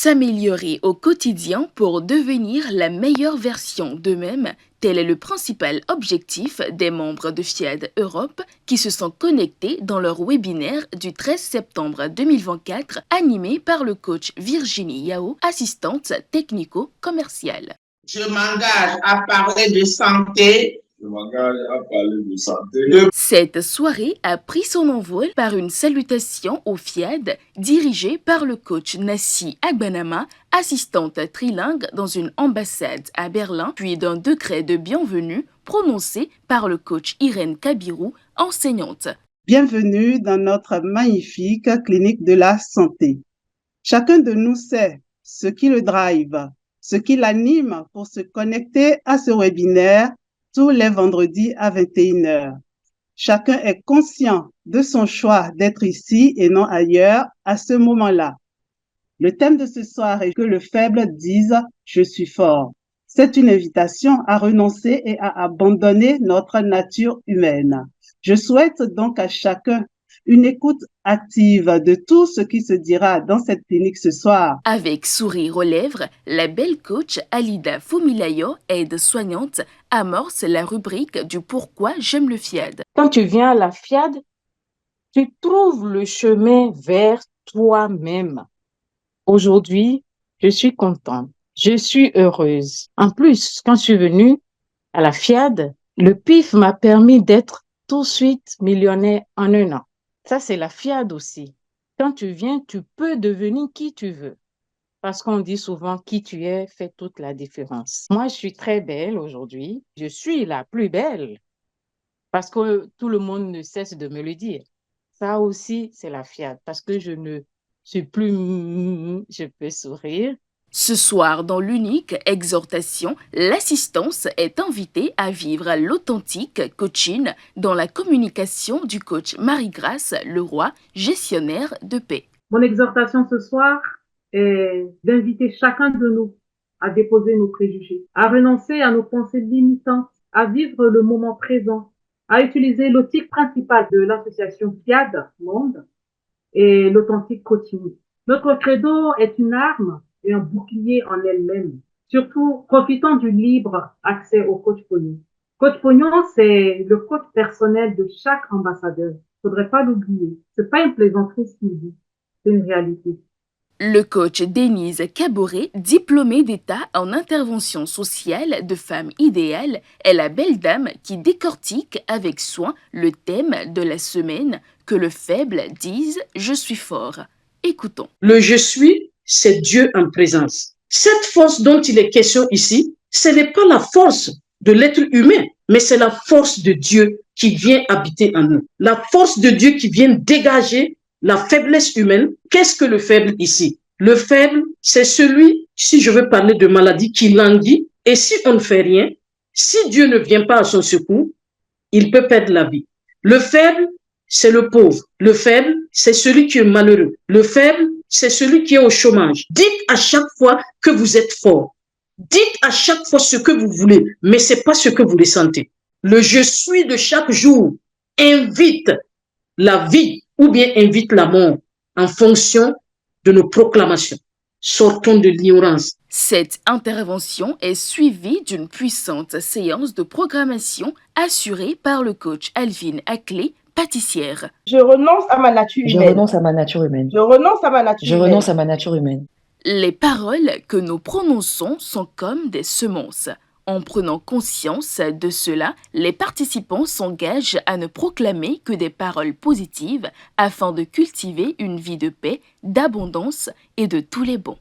S'améliorer au quotidien pour devenir la meilleure version d'eux-mêmes, tel est le principal objectif des membres de FIAD Europe qui se sont connectés dans leur webinaire du 13 septembre 2024 animé par le coach Virginie Yao, assistante technico-commerciale. Je m'engage à parler de santé. Cette soirée a pris son envol par une salutation au FIAD dirigée par le coach Nassi Agbanama, assistante trilingue dans une ambassade à Berlin, puis d'un décret de bienvenue prononcé par le coach Irène Kabirou, enseignante. Bienvenue dans notre magnifique clinique de la santé. Chacun de nous sait ce qui le drive, ce qui l'anime pour se connecter à ce webinaire tous les vendredis à 21h. Chacun est conscient de son choix d'être ici et non ailleurs à ce moment-là. Le thème de ce soir est que le faible dise « Je suis fort ». C'est une invitation à renoncer et à abandonner notre nature humaine. Je souhaite donc à chacun une écoute active de tout ce qui se dira dans cette clinique ce soir. Avec sourire aux lèvres, la belle coach Alida Fumilayo, aide-soignante, amorce la rubrique du pourquoi j'aime le FIAD. Quand tu viens à la FIAD, tu trouves le chemin vers toi-même. Aujourd'hui, je suis contente, je suis heureuse. En plus, quand je suis venue à la FIAD, le PIF m'a permis d'être tout de suite millionnaire en 1 an. Ça, c'est la FIAD aussi. Quand tu viens, tu peux devenir qui tu veux. Parce qu'on dit souvent qui tu es fait toute la différence. Moi, je suis très belle aujourd'hui. Je suis la plus belle. Parce que tout le monde ne cesse de me le dire. Ça aussi, c'est la FIAD. Parce que je ne suis plus... Je peux sourire. Ce soir, dans l'unique exhortation, l'assistance est invitée à vivre l'authentique coaching dans la communication du coach Marie-Grâce Leroy, gestionnaire de paix. Mon exhortation ce soir est d'inviter chacun de nous à déposer nos préjugés, à renoncer à nos pensées limitantes, à vivre le moment présent, à utiliser l'outil principal de l'association FIAD Monde et l'authentique coaching. Notre credo est une arme et un bouclier en elle-même. Surtout, profitons du libre accès au coach Pognon. Coach Pognon, c'est le coach personnel de chaque ambassadeur. Faudrait pas l'oublier. C'est pas une plaisanterie ce qu'il dit. C'est une réalité. Le coach Denise Caboret, diplômée d'État en intervention sociale de femmes idéales, est la belle dame qui décortique avec soin le thème de la semaine, que le faible dise « Je suis fort ». Écoutons. Le « je suis », c'est Dieu en présence. Cette force dont il est question ici, ce n'est pas la force de l'être humain, mais c'est la force de Dieu qui vient habiter en nous. La force de Dieu qui vient dégager la faiblesse humaine. Qu'est-ce que le faible ici? Le faible, c'est celui, si je veux parler de maladie, qui languit, et si on ne fait rien, si Dieu ne vient pas à son secours, il peut perdre la vie. Le faible, c'est le pauvre. Le faible, c'est celui qui est malheureux. Le faible, c'est celui qui est au chômage. Dites à chaque fois que vous êtes fort. Dites à chaque fois ce que vous voulez, mais c'est pas ce que vous ressentez. Le « je suis » de chaque jour invite la vie ou bien invite la mort en fonction de nos proclamations. Sortons de l'ignorance. Cette intervention est suivie d'une puissante séance de programmation assurée par le coach Alvin Ackley, pâtissière. Je renonce à ma nature humaine. Je renonce à ma nature humaine. Je renonce à ma nature Je humaine. renonce à ma nature humaine. Les paroles que nous prononçons sont comme des semences. En prenant conscience de cela, les participants s'engagent à ne proclamer que des paroles positives afin de cultiver une vie de paix, d'abondance et de tous les bons.